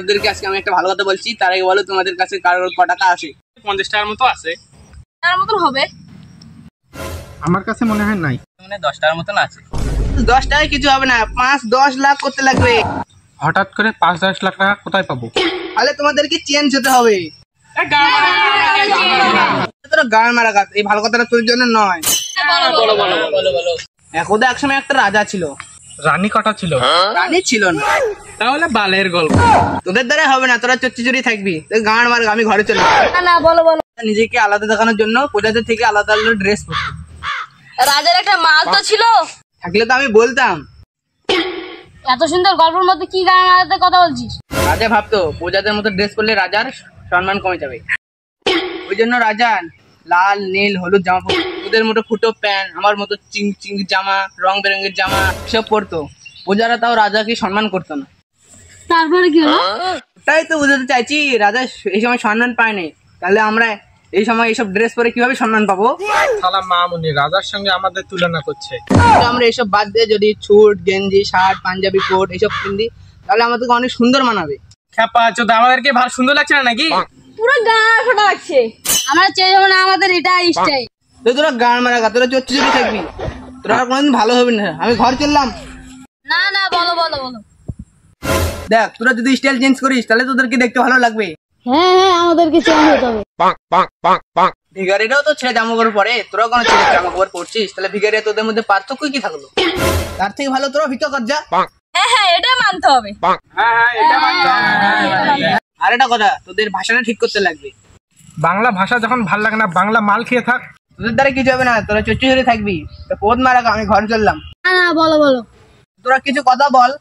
তোদেরকে আজকে আমি একটা ভালো কথা বলছি, তার আগে বলো তোমাদের কাছে কারোর ক টাকা আছে? 50 টাকার মতো আছে। তার মতন হবে? আমার কাছে মনে হয় নাই। মানে 10 টাকার মতন আছে। 10 টাকায় কিছু হবে না, 5-10 লাখ করতে লাগবে। হঠাৎ করে 5-10 লাখ টাকা কোথায় পাবো? তাহলে তোমাদেরকে চেঞ্জ হতে হবে। তোরা গান মারা গাছ, এই ভালো কথাটা তোর জন্য নয়। একদা একসময় একটা রাজা ছিল। রানী কটা ছিল? রানী ছিল না। তাহলে বালের গল্প। তোদের দ্বারা হবে না, তোরা চুরি থাকবি। গান মার, আমি ঘরে চলে না বলো বলো। নিজেকে আলাদা দেখানোর জন্য প্রজাদের থেকে আলাদা আলাদা ড্রেস পরতো। রাজার একটা মাল তো ছিল, থাকলে তো আমি বলতাম। এত সুন্দর গল্পের মধ্যে কি গান মারাতে কথা বলছিস? রাজা ভাবতো প্রজাদের মতো ড্রেস পরলে রাজার সম্মান কমে যাবে। ওই জন্য রাজা লাল নীল হলুদ জামা পরতো, ওদের মতো ফুটো প্যান্ট, আমার মতো চিং চিং জামা, রং বেরঙের জামা সব পরতো। প্রজারা তাও রাজাকে সম্মান করতো না। তারপরে কি হলো? তাই তো বুঝতে চাইছি, রাজা এই সময় সম্মান পায়নি, তাহলে আমরা এই সময় এইসব ড্রেস পরে কিভাবে সম্মান পাবো? শালা মামুনি রাজার সঙ্গে আমাদের তুলনা করছে। আমরা এইসব বাদ দিয়ে যদি ছুট গেঞ্জি শার্ট পাঞ্জাবি কোট এইসব কিনি, তাহলে আমাদেরকে অনেক সুন্দর মানাবে। খেপা চোদা, আমাদেরকে ভালো সুন্দর লাগছে না নাকি? পুরো গান ফাটা লাগছে। আমরা চেয়ে যাবো না, আমাদের এটা স্টাইল। তোরা গান মারা গা, তোরা চুরি থাকবি, তোরা আর কোনোদিন ভালো হবে না। আমি ঘর চললাম। না বলো বলো বলো। দেখ, তোরা যদি স্টাইল চেঞ্জ করিস তাহলে তোদেরকে দেখতে ভালো লাগবে। হ্যাঁ আমাদেরকে চেঞ্জ হতে হবে। ভিখারিরাও তো ছেলে জামা কাপড় পরে, তোরা কোনো ছেলে জামা কাপড় পরছিস, তাহলে ভিখারি তোদের মধ্যে পার্থক্য কি থাকলো? তার থেকে ভালো তোরা ভিক্ষা কর যা। হ্যাঁ এটা মানতে হবে। আর একটা কথা, তোদের ভাষাটা ঠিক করতে লাগবে। বাংলা ভাষা যখন ভাল লাগে না, বাংলা মাল খেয়ে থাক। তোদের দ্বারা কিছু হবে না, তোরা চুরি থাকবি। পদ মারা গা, আমি ঘরে চললাম। না বলো বলো। তোরা কিছু কথা বল।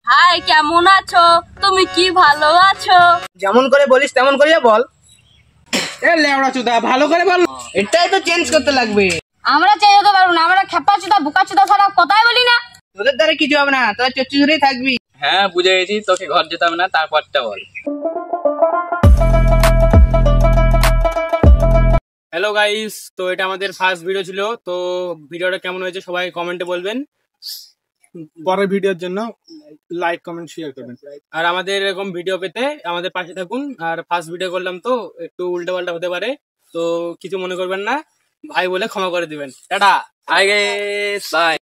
হাই, কেমন আছো? তুমি কি ভালো আছো? যেমন করে বলিস তেমন করে বল। এ লেওড়া চোদা, ভালো করে বল। এটাই তো চেঞ্জ করতে লাগবে। আমরা চেয়ে যেতে পারবো না, আমরা খেপা চোদা বোকা চোদা ছাড়া কথাই বলি না। তোদের দ্বারা কিছু হবে না, তোরা চুরি থাকবি। হ্যাঁ বুঝে গেছি, তোকে ঘর যেতে হবে না, তারপরটা বল। হ্যালো গাইস, তো এটা আমাদের ফার্স্ট ভিডিও ছিল। তো ভিডিওটা কেমন হয়েছে সবাই কমেন্টে বলবেন। পরের ভিডিওর জন্য লাইক কমেন্ট শেয়ার করবেন। আর আমাদের এরকম ভিডিও পেতে আমাদের পাশে থাকুন। আর ফার্স্ট ভিডিও করলাম তো একটু উল্টো পাল্টা হতে পারে, তো কিছু মনে করবেন না, ভাই বলে ক্ষমা করে দিবেন। Tata, by.